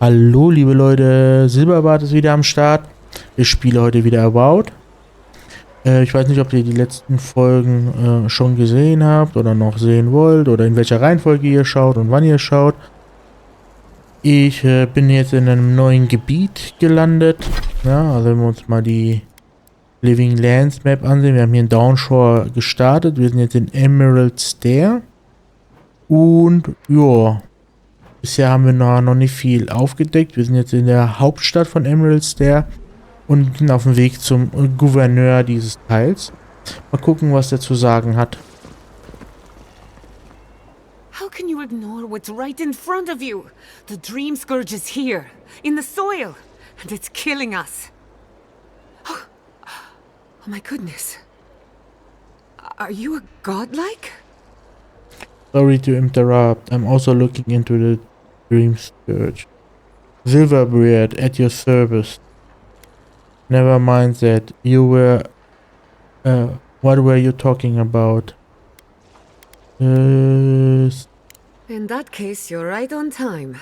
Hallo liebe Leute, Silberbart ist wieder am Start. Ich spiele heute wieder Avowed. Ich weiß nicht, ob ihr die letzten Folgen schon gesehen habt oder noch sehen wollt oder in welcher Reihenfolge ihr schaut und wann ihr schaut. Ich bin jetzt in einem neuen Gebiet gelandet. Ja, also wenn wir uns mal die Living Lands Map ansehen. Wir haben hier in Downshore gestartet. Wir sind jetzt in Emerald Stair. Und ja, bisher haben wir noch nicht viel aufgedeckt. Wir sind jetzt in der Hauptstadt von Emerald Stair und sind auf dem Weg zum Gouverneur dieses Teils. Mal gucken, was der zu sagen hat. How can you ignore what's right in front of you? The dream scourge is here, in the soil, and it's killing us. Oh my goodness. Are you a godlike? Sorry to interrupt. I'm also looking into the dream scourge. Silverbeard at your service. Never mind that. You were... what were you talking about? In that case, you're right on time.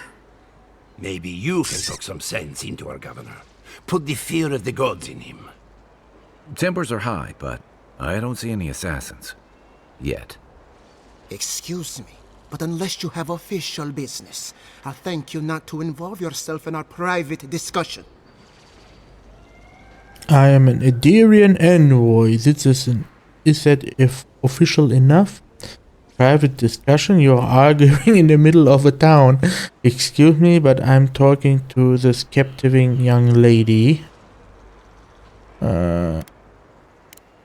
Maybe you can talk some sense into our governor. Put the fear of the gods in him. Tempers are high, but I don't see any assassins. Yet. Excuse me, but unless you have official business, I'll thank you not to involve yourself in our private discussion. I am an Aderian envoy. Is that if official enough? Private discussion? You're arguing in the middle of a town. Excuse me, but I'm talking to this captivating young lady.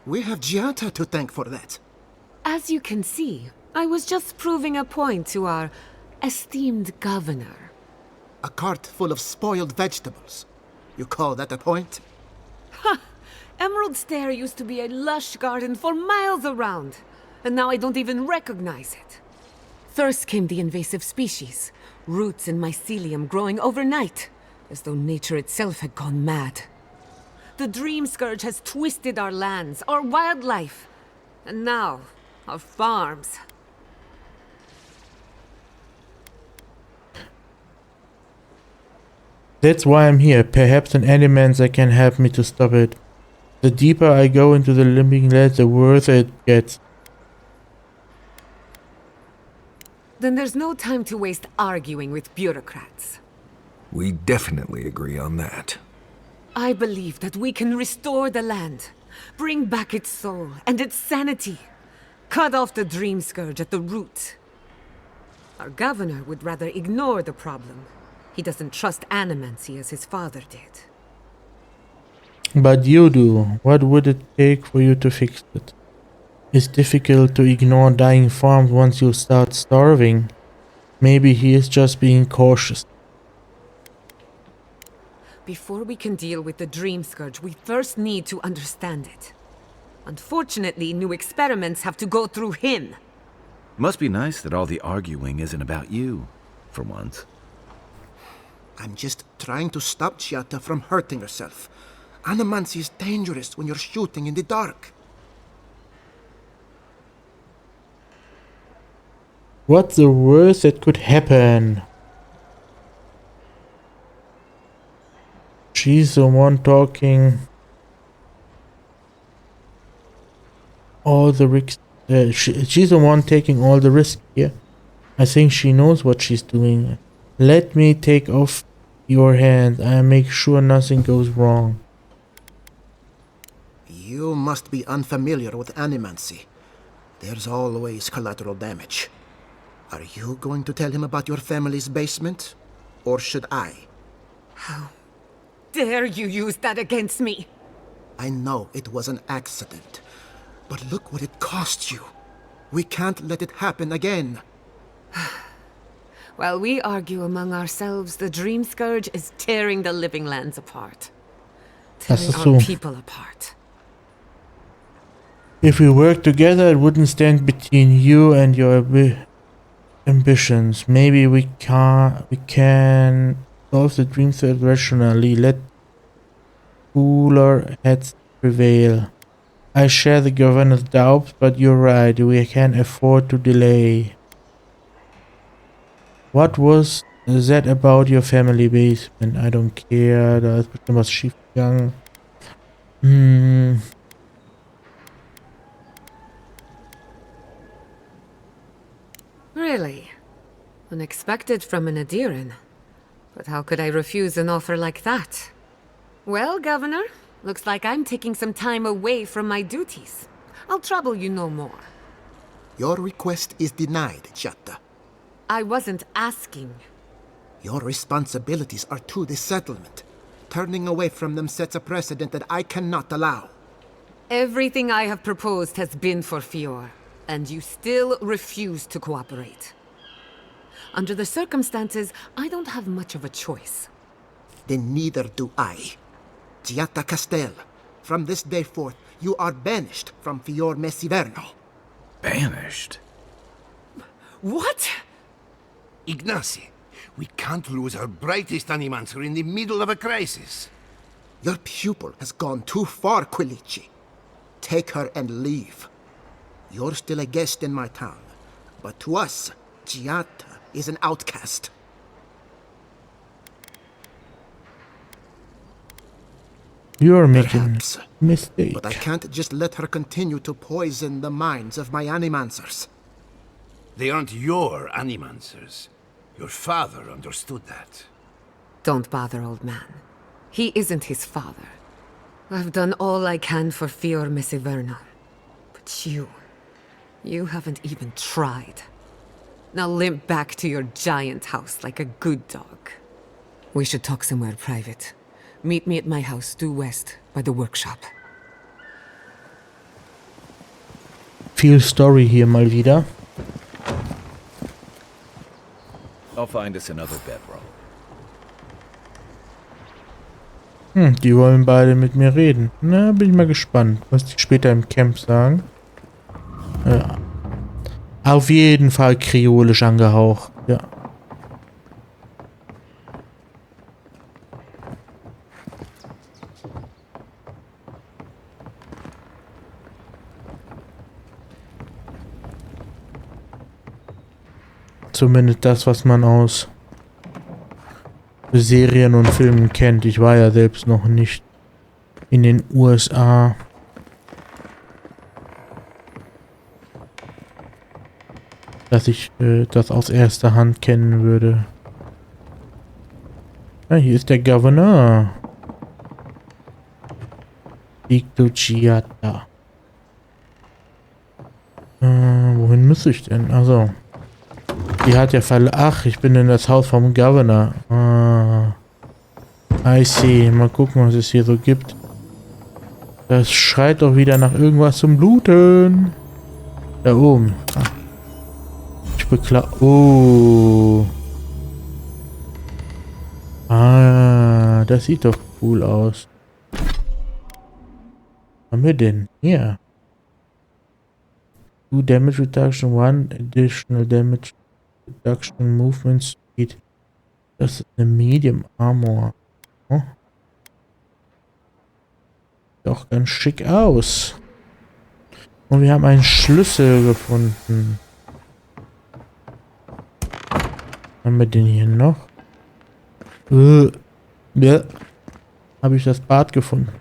We have Gianta to thank for that. As you can see, I was just proving a point to our esteemed governor. A cart full of spoiled vegetables. You call that a point? Ha! Emerald Stair used to be a lush garden for miles around, and now I don't even recognize it. First came the invasive species, roots and mycelium growing overnight, as though nature itself had gone mad. The dream scourge has twisted our lands, our wildlife, and now our farms. That's why I'm here. Perhaps an Animancer can help me to stop it. The deeper I go into the living lands, the worse it gets. Then there's no time to waste arguing with bureaucrats. We definitely agree on that. I believe that we can restore the land, bring back its soul and its sanity, cut off the dream scourge at the root. Our governor would rather ignore the problem. He doesn't trust animancy as his father did. But you do. What would it take for you to fix it? It's difficult to ignore dying farms once you start starving. Maybe he is just being cautious. Before we can deal with the dream scourge, we first need to understand it. Unfortunately, new experiments have to go through him. Must be nice that all the arguing isn't about you, for once. I'm just trying to stop Gianta from hurting herself. Animancy is dangerous when you're shooting in the dark. What's the worst that could happen? She's the one talking all the risks. She's the one taking all the risk here. I think she knows what she's doing. Let me take off your hand and make sure nothing goes wrong. You must be unfamiliar with animancy. There's always collateral damage. Are you going to tell him about your family's basement? Or should I? How dare you use that against me? I know it was an accident, but look what it cost you. We can't let it happen again. While we argue among ourselves, the dream scourge is tearing the living lands apart. Tearing our people apart. If we work together, it wouldn't stand between you and your ambitions. Maybe we can solve the dream scourge rationally. Let cooler heads prevail. I share the governor's doubts, but you're right. We can't afford to delay. What was That about your family basement. I don't care. Da ist bestimmt was schief gegangen. Really? Unexpected from an Adiran. But how could I refuse an offer like that? Well, Governor, looks like I'm taking some time away from my duties. I'll trouble you no more. Your request is denied, Jatta. I wasn't asking. Your responsibilities are to the settlement. Turning away from them sets a precedent that I cannot allow. Everything I have proposed has been for Fior, and you still refuse to cooperate. Under the circumstances, I don't have much of a choice. Then neither do I. Giatta Castel, from this day forth, you are banished from Fior Messiverno. Banished? What? Ignacy, we can't lose our brightest animancer in the middle of a crisis. Your pupil has gone too far, Quilici. Take her and leave. You're still a guest in my town, but to us, Giatta is an outcast. You're making Perhaps, mistake. but I can't just let her continue to poison the minds of my animancers. They aren't your animancers. Your father understood that. Don't bother, old man. He isn't his father. I've done all I can for Fior Messiverno. But you haven't even tried. Now limp back to your giant house like a good dog. We should talk somewhere private. Meet me at my house due west by the workshop. Viel Story hier mal wieder. I'll find us another bedroll. Die wollen beide mit mir reden. Na, bin ich mal gespannt, was die später im Camp sagen. Ja. Auf jeden Fall kreolisch angehaucht. Ja. Zumindest das, was man aus Serien und Filmen kennt. Ich war ja selbst noch nicht in den USA. Dass ich das aus erster Hand kennen würde. Ah, hier ist der Governor. Giatta. Wohin muss ich denn? Also. Die hat ja Ach, ich bin in das Haus vom Governor. I see. Mal gucken, was es hier so gibt. Das schreit doch wieder nach irgendwas zum Bluten. Da oben. Ich beklage. Oh. Das sieht doch cool aus. Was haben wir denn? Hier. 2 Damage Reduction, 1 Additional Damage Reduction Movement Speed. Das ist eine Medium Armor. Oh. Doch ganz schick aus. Und wir haben einen Schlüssel gefunden. Haben wir den hier noch? Ja. Habe ich das Bad gefunden.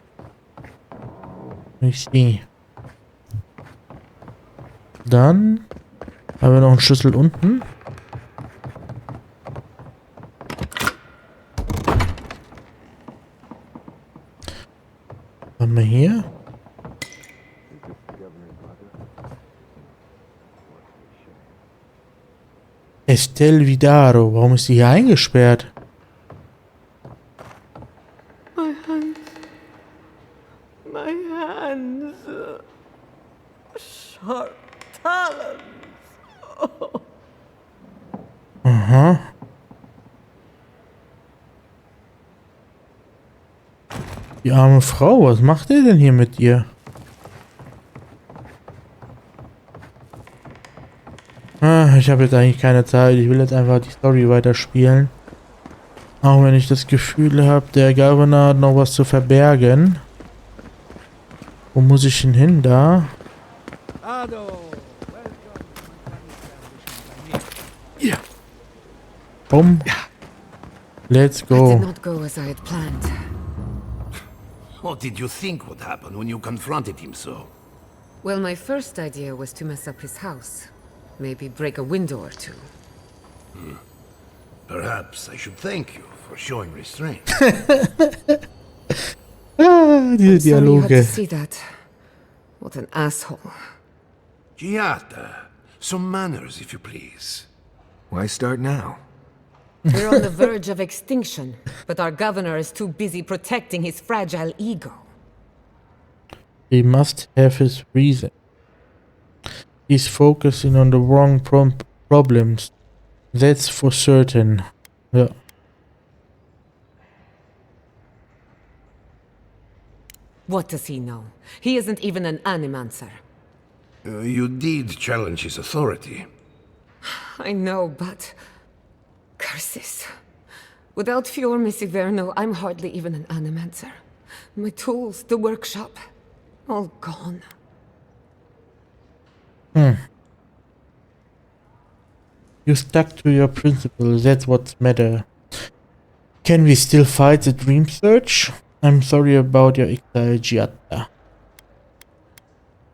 Ich sehe. Dann haben wir noch einen Schlüssel unten. Was haben wir hier? Estelle Vidaro. Warum ist sie hier eingesperrt? My hands. Sharp talons. Aha. Die arme Frau, was macht ihr denn hier mit ihr? Ich habe jetzt eigentlich keine Zeit. Ich will jetzt einfach die Story weiterspielen. Auch wenn ich das Gefühl habe, der Governor hat noch was zu verbergen. Wo muss ich denn hin? Da? Let's That go. did not go as I had planned. What did you think would happen when you confronted him so? Well, my first idea was to mess up his house. Maybe break a window or two. Perhaps I should thank you for showing restraint. Diese Sorry you had to Dialoge. see that. What an asshole. Giata, some manners, if you please. Why start now? We're on the verge of extinction, but our governor is too busy protecting his fragile ego. He must have his reason. He's focusing on the wrong problems. That's for certain. Yeah. What does he know? He isn't even an animancer. You did challenge his authority. I know, but... curses. Without Fior Misiverno, I'm hardly even an animancer. My tools, the workshop, all gone. You stuck to your principles, that's what's matter. Can we still fight the Dream Search? I'm sorry about your exile, Giatta.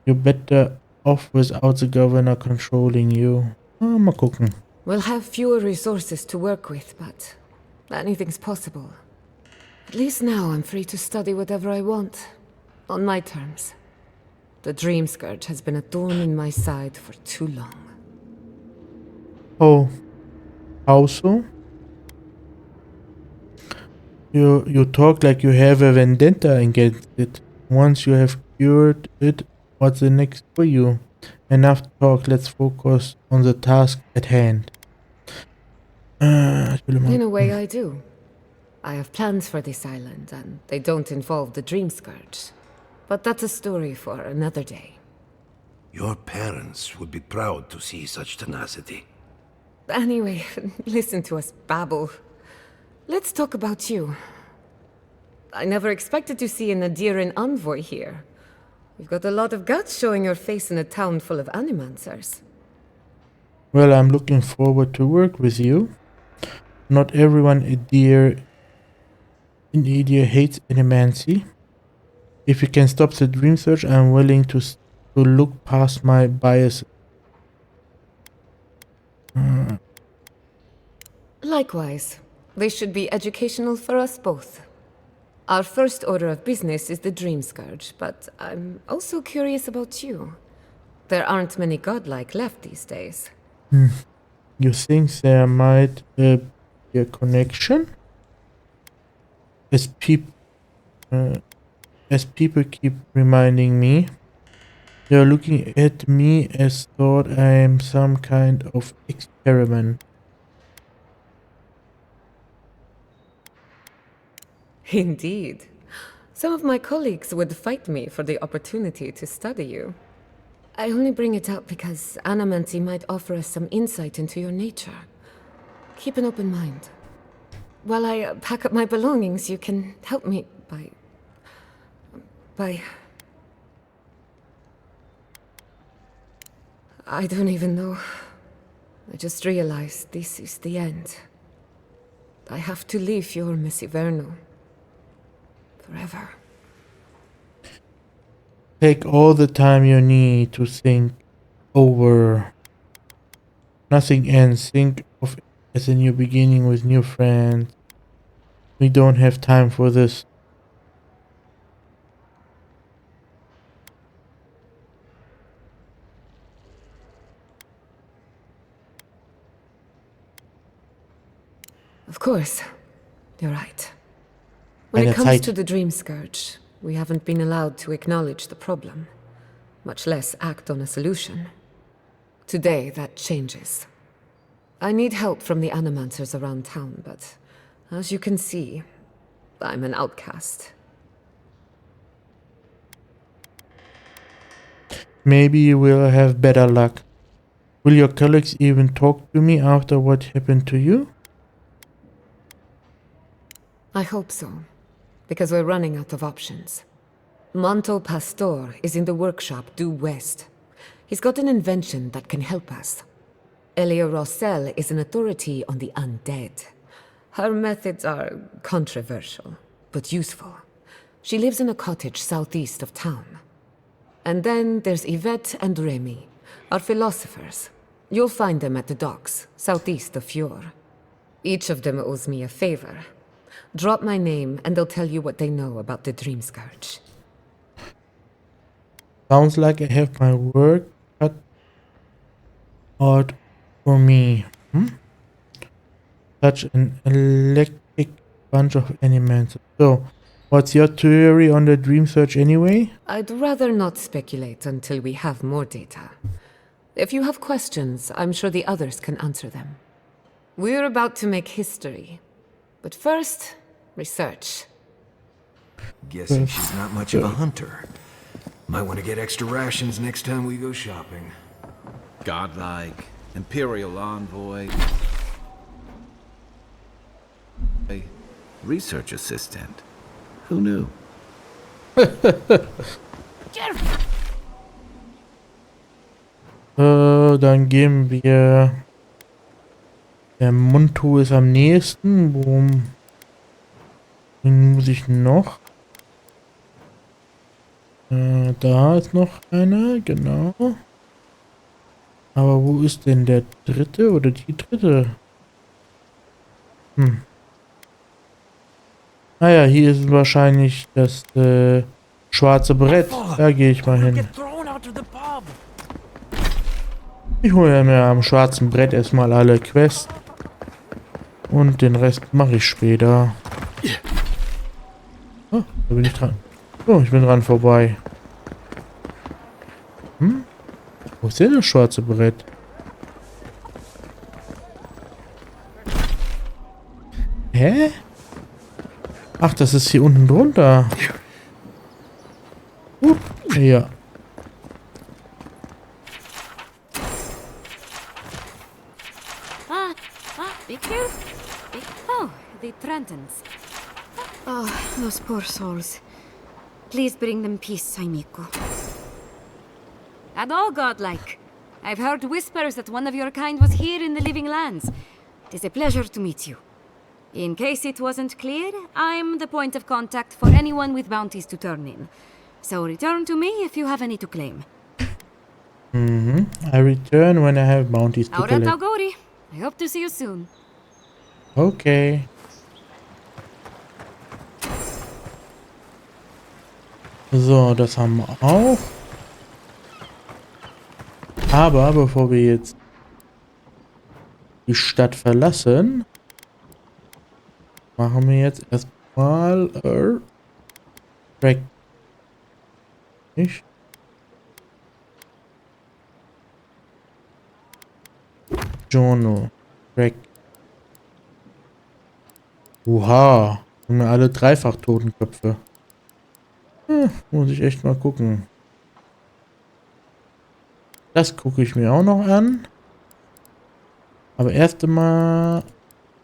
You're better off without the governor controlling you. Mal gucken. We'll have fewer resources to work with, but anything's possible. At least now I'm free to study whatever I want, on my terms. The Dream Scourge has been a thorn in my side for too long. Oh, how so? You talk like you have a vendetta against it. Once you have cured it, what's the next for you? Enough talk, let's focus on the task at hand. Ich will mal. In a way, I do. I have plans for this island, and they don't involve the Dream Scourge. But that's a story for another day. Your parents would be proud to see such tenacity. Anyway, listen to us babble. Let's talk about you. I never expected to see an Adiran envoy here. You've got a lot of guts showing your face in a town full of animancers. Well, I'm looking forward to work with you. Not everyone in Edir hates animancy. If you can stop the Dream Search, I'm willing to look past my bias. Likewise, they should be educational for us both. Our first order of business is the Dream Scourge, but I'm also curious about you. There aren't many godlike left these days. You think there might be a connection? As people keep reminding me, they're looking at me as thought I am some kind of experiment. Indeed. Some of my colleagues would fight me for the opportunity to study you. I only bring it up because animancy might offer us some insight into your nature. Keep an open mind. While I pack up my belongings, you can help me by... I don't even know. I just realized this is the end. I have to leave your Misiverno. Forever. Take all the time you need to think over. Nothing ends. Think of it as a new beginning with new friends. We don't have time for this. Of course. You're right. When it comes to the Dream Scourge, we haven't been allowed to acknowledge the problem, much less act on a solution. Today, that changes. I need help from the animancers around town, but as you can see, I'm an outcast. Maybe you will have better luck. Will your colleagues even talk to me after what happened to you? I hope so, because we're running out of options. Monto Pastor is in the workshop due west. He's got an invention that can help us. Elio Rossell is an authority on the undead. Her methods are controversial, but useful. She lives in a cottage southeast of town. And then there's Yvette and Remy, our philosophers. You'll find them at the docks, southeast of Fjord. Each of them owes me a favor. Drop my name, and they'll tell you what they know about the Dream Scourge. Sounds like I have my work cut out for me. Such an electric bunch of animals. So, what's your theory on the Dream Search anyway? I'd rather not speculate until we have more data. If you have questions, I'm sure the others can answer them. We're about to make history. But first, research. Guessing she's not much of a hunter. Might want to get extra rations next time we go shopping. Godlike, Imperial Envoy, a research assistant. Who knew? Dann gehen wir. Der Mundtool ist am nächsten. Worum muss ich noch? Da ist noch einer, genau. Aber wo ist denn der dritte oder die dritte? Naja, hier ist wahrscheinlich das schwarze Brett. Da gehe ich mal hin. Ich hole mir am schwarzen Brett erstmal alle Quests. Und den Rest mache ich später. Oh, da bin ich dran. Oh, ich bin dran vorbei. Wo ist denn das schwarze Brett? Hä? Ach, das ist hier unten drunter. Ja. Big two? Oh, the Trentons. Oh, those poor souls. Please bring them peace, amico. And all godlike. I've heard whispers that one of your kind was here in the living lands. It is a pleasure to meet you. In case it wasn't clear, I'm the point of contact for anyone with bounties to turn in. So return to me if you have any to claim. I return when I have bounties to Aurat collect. Auguri. I hope to see you soon. Okay. So, das haben wir auch. Aber bevor wir jetzt die Stadt verlassen, machen wir jetzt erstmal Track. Nicht? Journal. Track. Oha. Haben wir alle dreifach Totenköpfe. Muss ich echt mal gucken. Das gucke ich mir auch noch an. Aber erst einmal...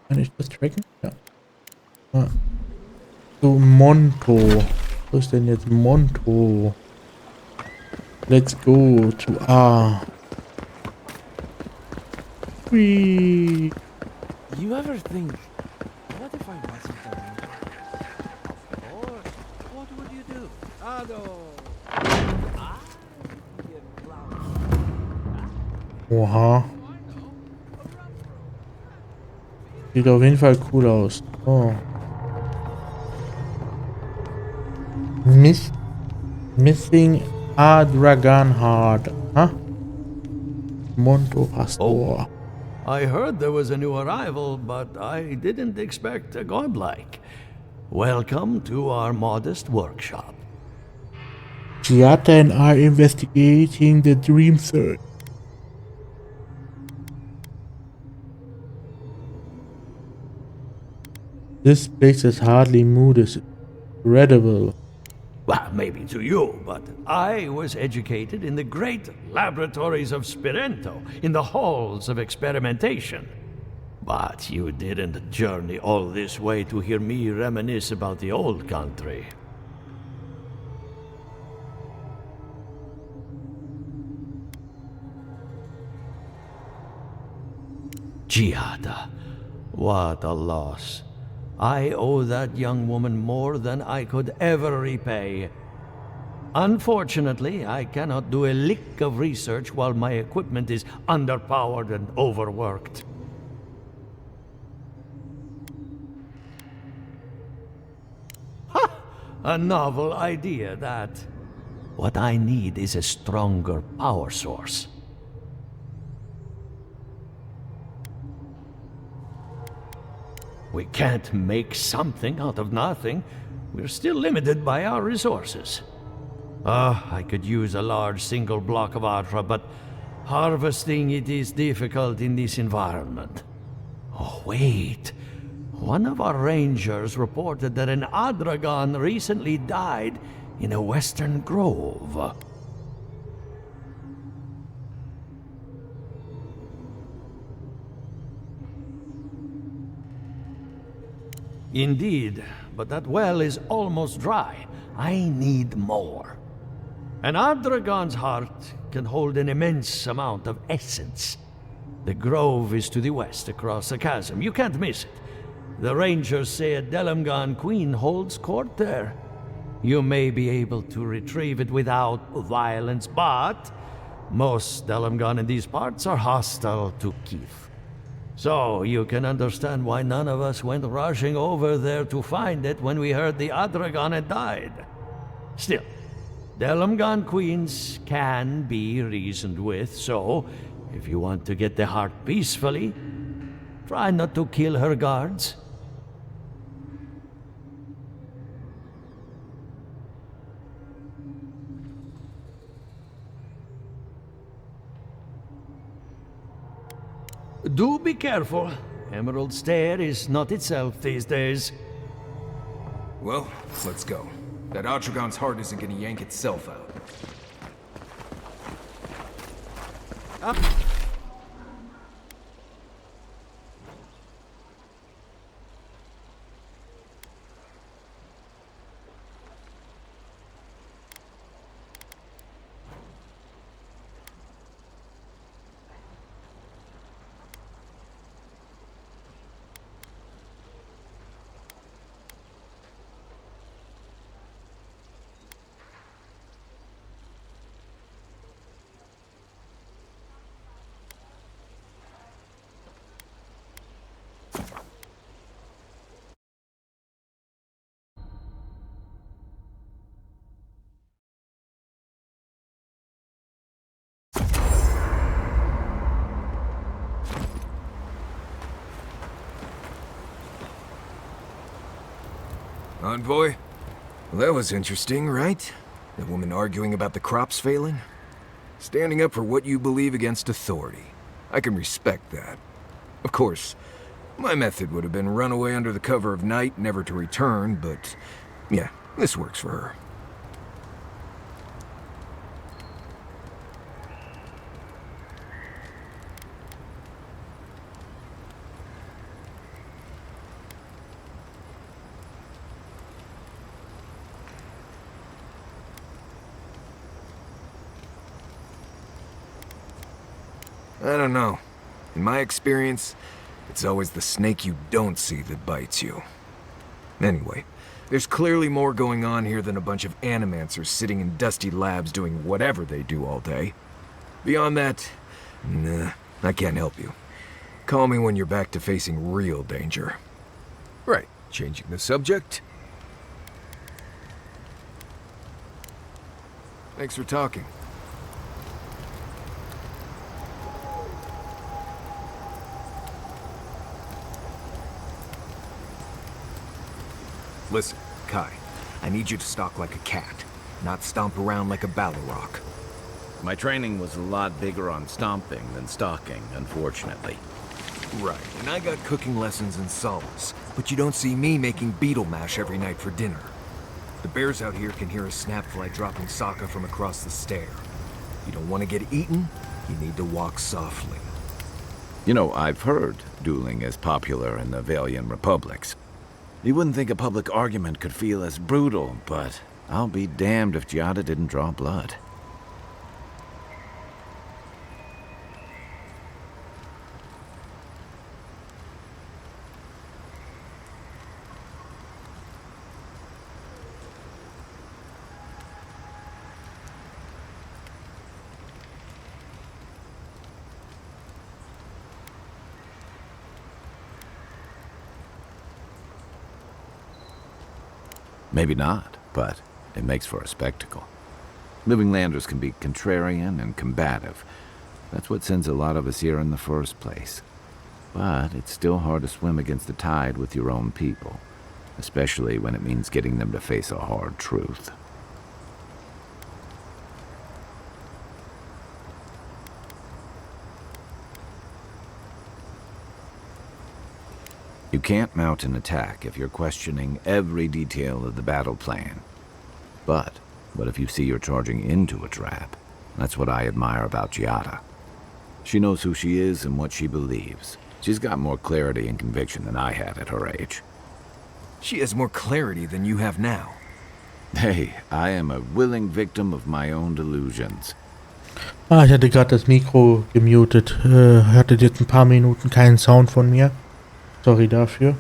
Kann ich das tracken? Ja. So, Monto. Wo ist denn jetzt Monto? Let's go to A. Whee. You ever think, what if I wasn't a ranger? Or what would you do? Oha. Sieht auf jeden Fall cool aus. Oh. Missing a Dragon Heart. Huh? Monto Pastor. I heard there was a new arrival, but I didn't expect a godlike. Welcome to our modest workshop. Giata and I are investigating the Dream Search. This place is hardly mood is incredible. Well, maybe to you, but I was educated in the great laboratories of Spirento, in the halls of experimentation. But you didn't journey all this way to hear me reminisce about the old country. Giada, What a loss. I owe that young woman more than I could ever repay. Unfortunately, I cannot do a lick of research while my equipment is underpowered and overworked. Ha! A novel idea, that. What I need is a stronger power source. We can't make something out of nothing. We're still limited by our resources. I could use a large single block of Atra, but harvesting it is difficult in this environment. Oh, wait. One of our rangers reported that an Adragon recently died in a western grove. Indeed, but that well is almost dry. I need more. An Adragon's heart can hold an immense amount of essence. The grove is to the west, across the chasm. You can't miss it. The rangers say a Delamgan queen holds court there. You may be able to retrieve it without violence, but most Delamgan in these parts are hostile to Keith. So you can understand why none of us went rushing over there to find it when we heard the Adragon had died. Still, Delamgan queens can be reasoned with, so if you want to get the heart peacefully, try not to kill her guards. Do be careful. Emerald Stair is not itself these days. Well, let's go. That Adragon's heart isn't gonna yank itself out. Envoy? Well, that was interesting, right? The woman arguing about the crops failing? Standing up for what you believe against authority. I can respect that. Of course, my method would have been run away under the cover of night, never to return, but yeah, this works for her. I don't know. In my experience, it's always the snake you don't see that bites you. Anyway, there's clearly more going on here than a bunch of animancers sitting in dusty labs doing whatever they do all day. Beyond that, nah, I can't help you. Call me when you're back to facing real danger. Right, changing the subject. Thanks for talking. Listen, Kai, I need you to stalk like a cat, not stomp around like a Balrog. My training was a lot bigger on stomping than stalking, unfortunately. Right, and I got cooking lessons in solace, but you don't see me making beetle mash every night for dinner. The bears out here can hear a snapfly dropping Sokka from across the stair. You don't want to get eaten, you need to walk softly. You know, I've heard dueling is popular in the Valian republics. You wouldn't think a public argument could feel as brutal, but I'll be damned if Giada didn't draw blood. Maybe not, but it makes for a spectacle. Living landers can be contrarian and combative. That's what sends a lot of us here in the first place. But it's still hard to swim against the tide with your own people, especially when it means getting them to face a hard truth. You can't mount an attack if you're questioning every detail of the battle plan. But what if you see you're charging into a trap? That's what I admire about Giada. She knows who she is and what she believes. She's got more clarity and conviction than I had at her age. She has more clarity than you have now. Hey, I am a willing victim of my own delusions. Ich hatte gerade das Mikro gemutet. Hatte jetzt ein paar Minuten keinen Sound von mir. Sorry dafür.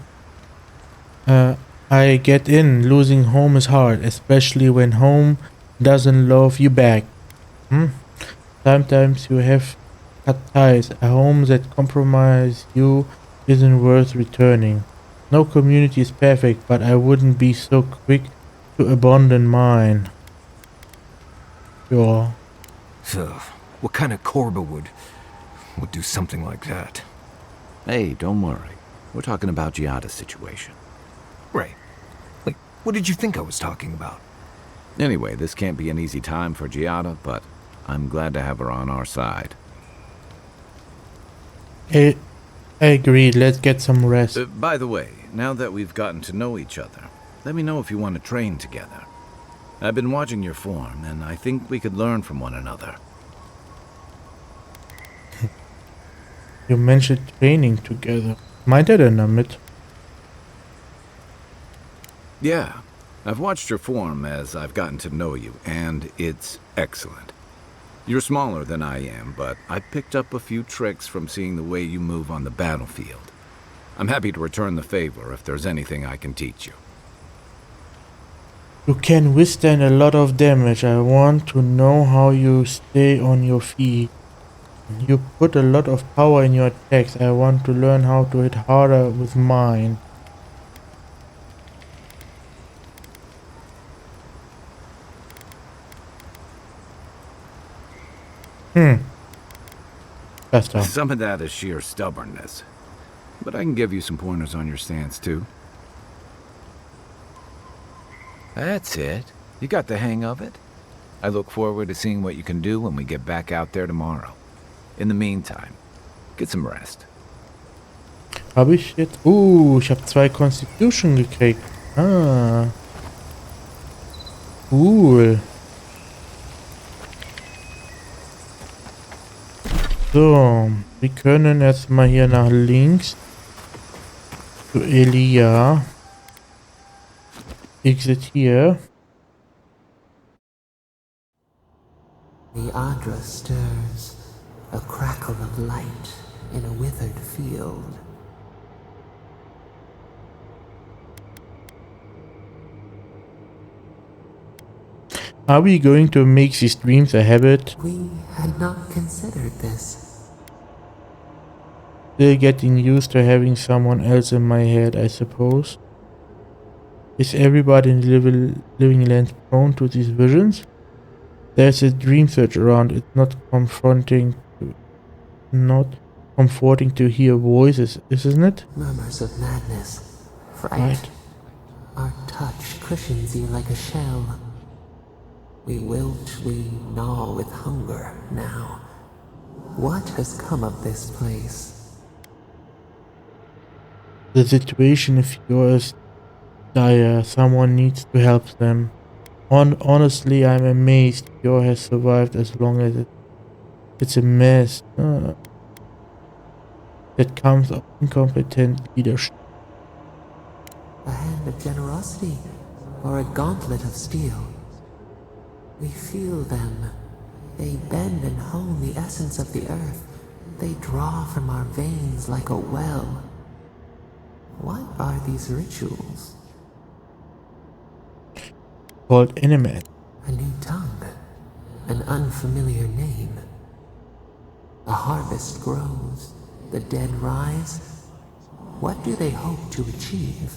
I get in. Losing home is hard, especially when home doesn't love you back. Sometimes you have cut ties. A home that compromises you isn't worth returning. No community is perfect, but I wouldn't be so quick to abandon mine. Ja. So, what kind of Korba would do something like that? Hey, don't worry. We're talking about Giada's situation. Right. Like, what did you think I was talking about? Anyway, this can't be an easy time for Giada, but I'm glad to have her on our side. I agree. Let's get some rest. By the way, now that we've gotten to know each other, let me know if you want to train together. I've been watching your form, and I think we could learn from one another. You mentioned training together. Meint denn damit? Yeah, I've watched your form as I've gotten to know you, and it's excellent. You're smaller than I am, but I picked up a few tricks from seeing the way you move on the battlefield. I'm happy to return the favor if there's anything I can teach you. You can withstand a lot of damage. I want to know how you stay on your feet. You put a lot of power in your attacks. I want to learn how to hit harder with mine. That's tough. Some of that is sheer stubbornness, but I can give you some pointers on your stance too. That's it. You got the hang of it. I look forward to seeing what you can do when we get back out there tomorrow. In the meantime, get some rest. Habe ich jetzt? Ich habe 2 Constitution gekriegt. Cool. So, wir können erstmal hier nach links zu Elia. Exit hier. The Adra stirs, a crackle of light in a withered field. Are we going to make these dreams a habit? We had not considered this. Still getting used to having someone else in my head, I suppose. Is everybody in the living land prone to these visions? There's a dream surge around. It's not comforting to hear voices, isn't it? Murmurs of madness, fright. Right. Our touch cushions you like a shell. We wilt, we gnaw with hunger now. What has come of this place? The situation of yours dire. Someone needs to help them. Honestly, I'm amazed Yor has survived as long as it's a mess. That comes of incompetent leadership. A hand of generosity, or a gauntlet of steel. We feel them. They bend and hone the essence of the earth. They draw from our veins like a well. What are these rituals? Called Enemet. A new tongue. An unfamiliar name. A harvest grows. The dead rise. What do they hope to achieve?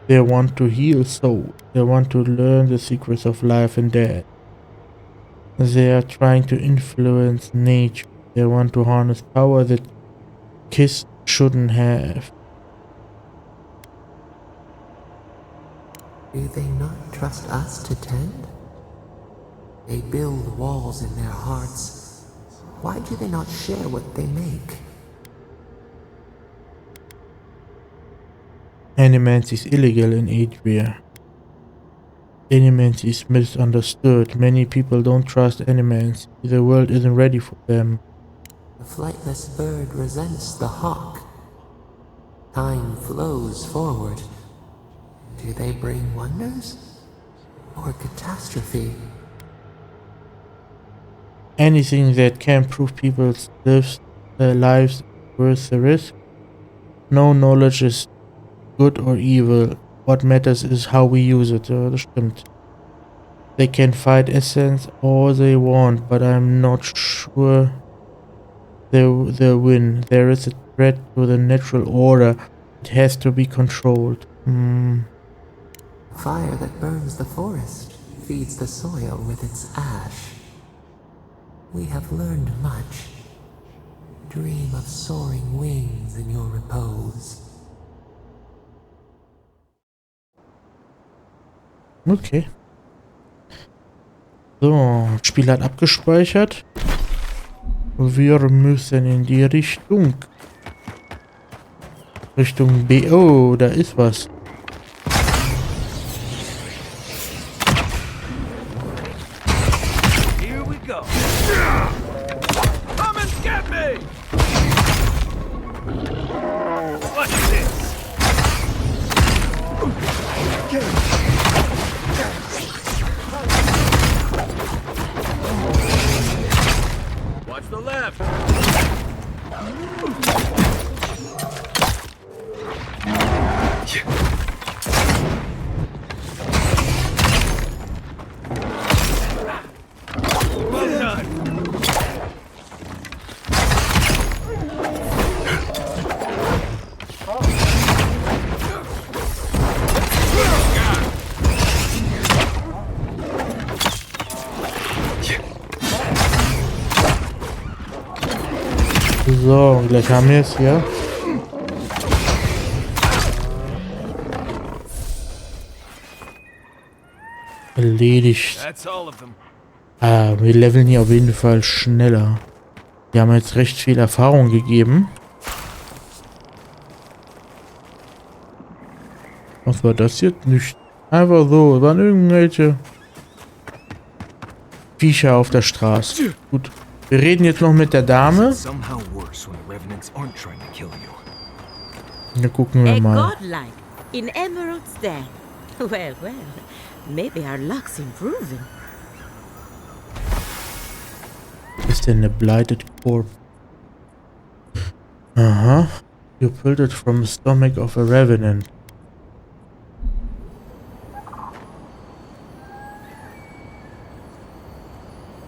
They want to heal souls. They want to learn the secrets of life and death. They are trying to influence nature. They want to harness power that kids shouldn't have. Do they not trust us to tend? They build walls in their hearts. Why do they not share what they make? Animancy is illegal in Adria. Animancy is misunderstood. Many people don't trust animancy. The world isn't ready for them. The flightless bird resents the hawk. Time flows forward. Do they bring wonders? Or catastrophe? Anything that can prove people's lives worth the risk. No knowledge is good or evil. What matters is how we use it. Das stimmt. They can fight essence all they want, but I'm not sure they'll win. There is a threat to the natural order. It has to be controlled. Fire that burns the forest feeds the soil with its ash. We have learned much. Dream of soaring wings in your repose. Okay. So, Spiel hat abgespeichert. Wir müssen in die Richtung. Richtung B. Oh, da ist was. Here we go. Come and get me! What's this? Watch the left. Well done. So, gleich haben wir es hier. Erledigt. That's all of them. Wir leveln hier auf jeden Fall schneller. Wir haben jetzt recht viel Erfahrung gegeben. Was war das jetzt? Nicht. Einfach so. Waren irgendwelche Viecher auf der Straße. Gut. Wir reden jetzt noch mit der Dame. Somehow worse when the revenants aren't trying to kill you. Dann gucken wir A mal. godlike in Emerald's Den. Well, well, maybe our luck's improving. Was ist denn eine blighted corpse? Aha. You pulled it from the stomach of a revenant.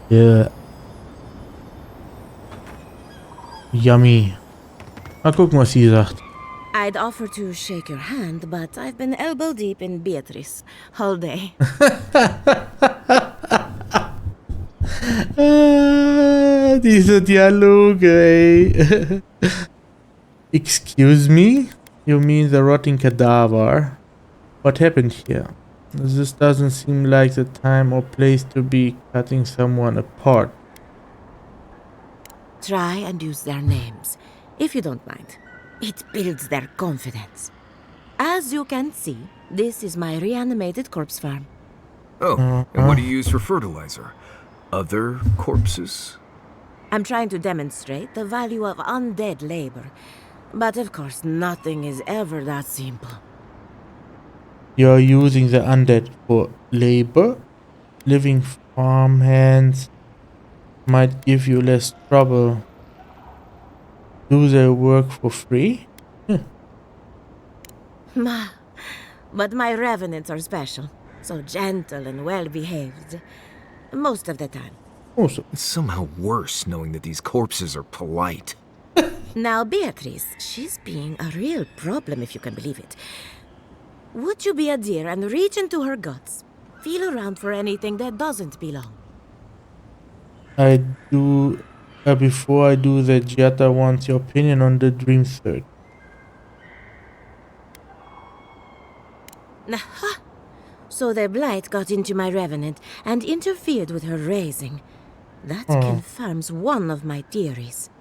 Yeah. Yummy. Mal gucken, was sie sagt. I'd offer to shake your hand, but I've been elbow deep in Beatrice all day. Diese Dialoge, ey. Excuse me? You mean the rotting cadaver? What happened here? This doesn't seem like the time or place to be cutting someone apart. Try and use their names, if you don't mind. It builds their confidence. As you can see, this is my reanimated corpse farm. Oh, and what do you use for fertilizer? Other corpses? I'm trying to demonstrate the value of undead labor. But of course, nothing is ever that simple. You're using the undead for labor? Living farm hands might give you less trouble. Do they work for free? But my revenants are special. So gentle and well-behaved. Most of the time. Also. It's somehow worse knowing that these corpses are polite. Now, Beatrice, she's being a real problem, if you can believe it. Would you be a deer and reach into her guts? Feel around for anything that doesn't belong. I do. Before I do that, Giatta wants your opinion on the dream search. Aha! So the blight got into my revenant and interfered with her raising. That confirms one of my theories.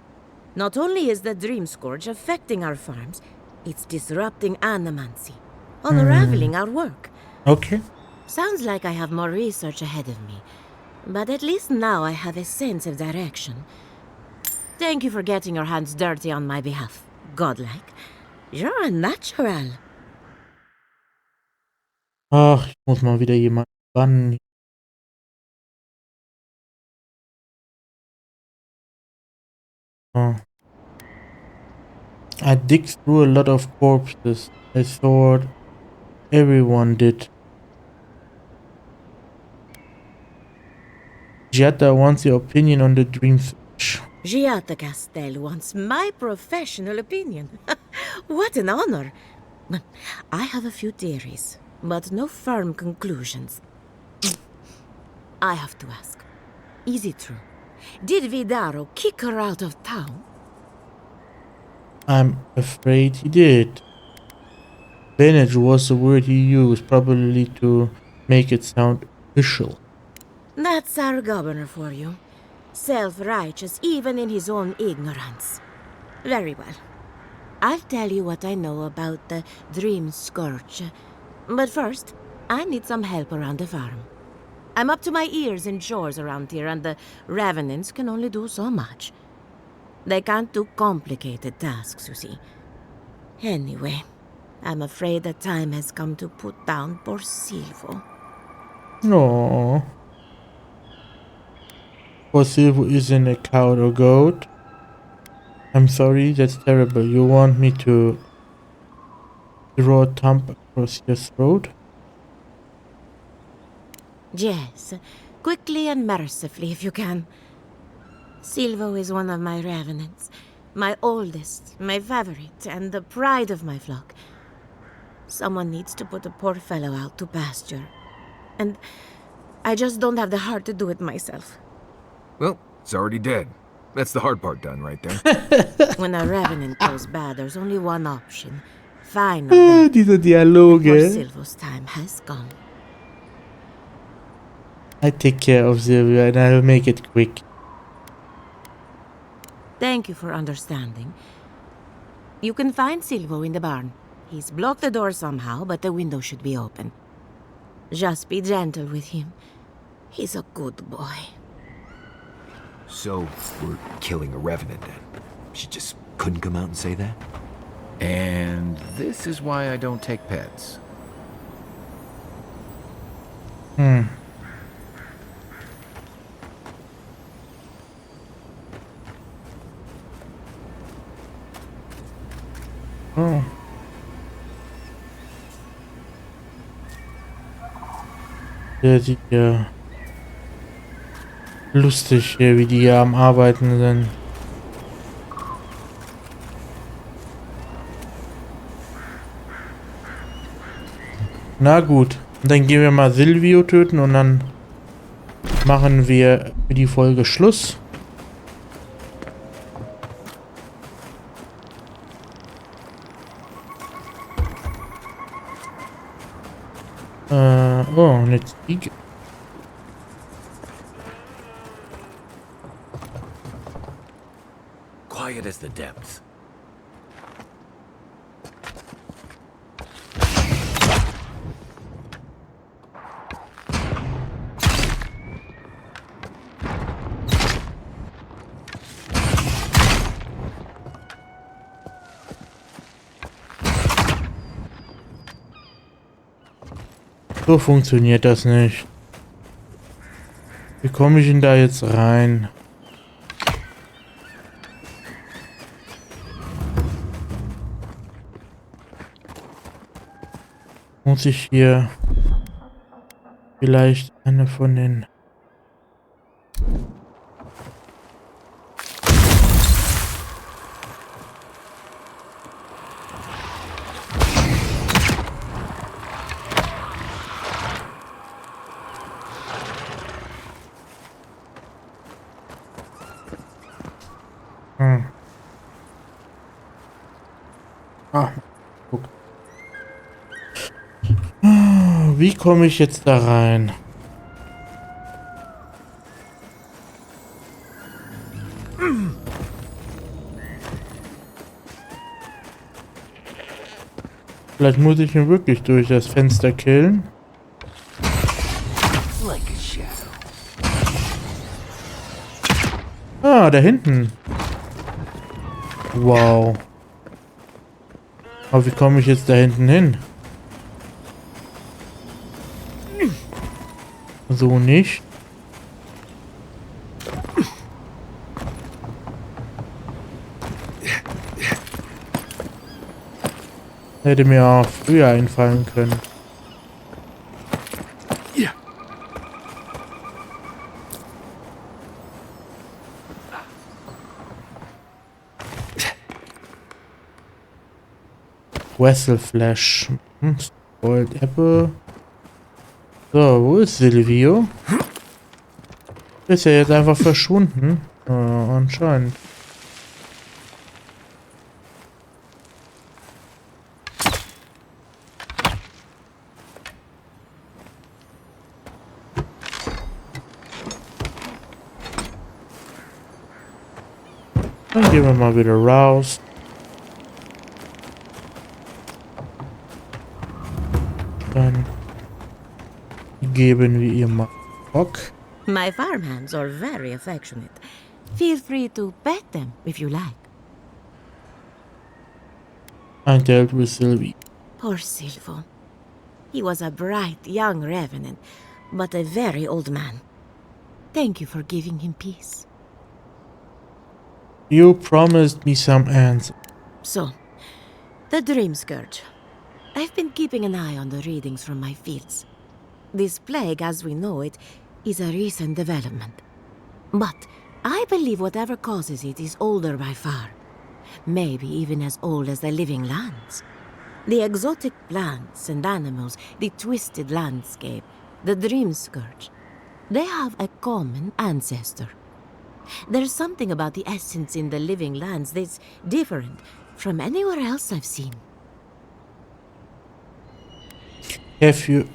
Not only is the dream scourge affecting our farms, it's disrupting animancy, unraveling our work. Okay. Sounds like I have more research ahead of me, but at least now I have a sense of direction. Thank you for getting your hands dirty on my behalf, godlike. You're a natural. Ach, ich muss mal wieder jemanden bannen. Oh. I dig through a lot of corpses. I thought everyone did. Giatta wants your opinion on the dream search. Giatta Castel wants my professional opinion. What an honor. I have a few theories, but no firm conclusions. I have to ask, is it true? Did Vidaro kick her out of town? I'm afraid he did. Bennett was the word he used, probably to make it sound official. That's our governor for you. Self-righteous even in his own ignorance. Very well. I'll tell you what I know about the Dream Scourge. But first, I need some help around the farm. I'm up to my ears in chores around here, and the Revenants can only do so much. They can't do complicated tasks, you see. Anyway, I'm afraid the time has come to put down poor Silvo. No. For Silvo isn't a cow or goat. I'm sorry, that's terrible. You want me to draw a thumb across your throat? Yes, quickly and mercifully if you can. Silvo is one of my revenants, my oldest, my favorite, and the pride of my flock. Someone needs to put the poor fellow out to pasture. And I just don't have the heart to do it myself. Well, it's already dead. That's the hard part done right there. When a revenant goes bad, there's only one option. Final. Diese Dialoge. Poor Silvo's time has gone. I take care of Silvia and I'll make it quick. Thank you for understanding. You can find Silvo in the barn. He's blocked the door somehow, but the window should be open. Just be gentle with him. He's a good boy. So, we're killing a revenant then? She just couldn't come out and say that? And this is why I don't take pets. Oh. Der sieht ja lustig hier, wie die hier am Arbeiten sind. Na gut, dann gehen wir mal Silvio töten und dann machen wir für die Folge Schluss. Oh, eine Ziege. Quiet as the depths. So funktioniert das nicht. Wie komme ich denn da jetzt rein? Muss ich hier vielleicht eine von den... wie komme ich jetzt da rein? Vielleicht muss ich ihn wirklich durch das Fenster killen. Ah, da hinten. Wow. Aber wie komme ich jetzt da hinten hin? So nicht. Hätte mir auch früher einfallen können. Vessel Flash. Spoiled Apple. So, wo ist Silvio? Ist er jetzt einfach verschwunden? Anscheinend. Dann gehen wir mal wieder raus. Dann geben wir ihr mal Bock. My farmhands are very affectionate. Feel free to pet them if you like. I dealt with Sylvie. Poor Silvo. He was a bright young revenant, but a very old man. Thank you for giving him peace. You promised me some answers. So, the Dream Scourge. I've been keeping an eye on the readings from my fields. This plague, as we know it, is a recent development. But I believe whatever causes it is older by far. Maybe even as old as the living lands. The exotic plants and animals, the twisted landscape, the Dream Scourge. They have a common ancestor. There's something about the essence in the living lands that's different from anywhere else I've seen. Have you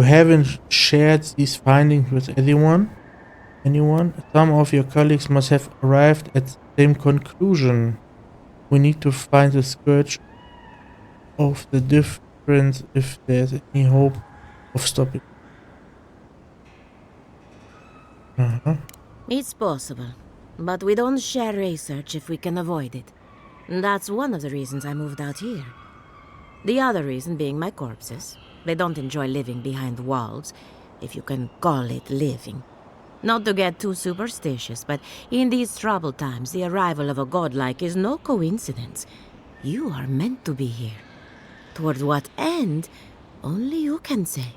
haven't shared these findings with anyone? Some of your colleagues must have arrived at the same conclusion. We need to find the scourge of the difference if there's any hope of stopping. It's possible, but we don't share research if we can avoid it. That's one of the reasons I moved out here. The other reason being my corpses. They don't enjoy living behind walls, if you can call it living. Not to get too superstitious, but in these troubled times, the arrival of a godlike is no coincidence. You are meant to be here. Toward what end, only you can say.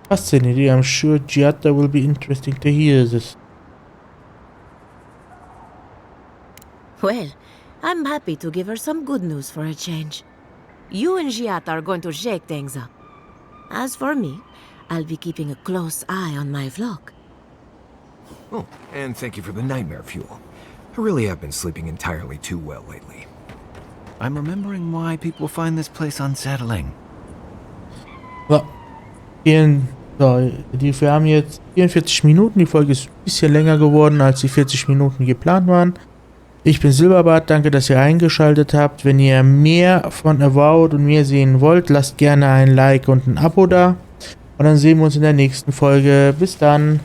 Fascinating. I'm sure Giatta will be interesting to hear this. Well, I'm happy to give her some good news for a change. You and Giatta are going to shake things up. As for me, I'll be keeping a close eye on my flock. Oh, and thank you for the nightmare fuel. I really have been sleeping entirely too well lately. I'm remembering why people find this place unsettling. So, wir haben jetzt 44 Minuten. Die Folge ist ein bisschen länger geworden, als die 40 Minuten geplant waren. Ich bin Silberbart, danke, dass ihr eingeschaltet habt. Wenn ihr mehr von Avowed und mir sehen wollt, lasst gerne ein Like und ein Abo da. Und dann sehen wir uns in der nächsten Folge. Bis dann.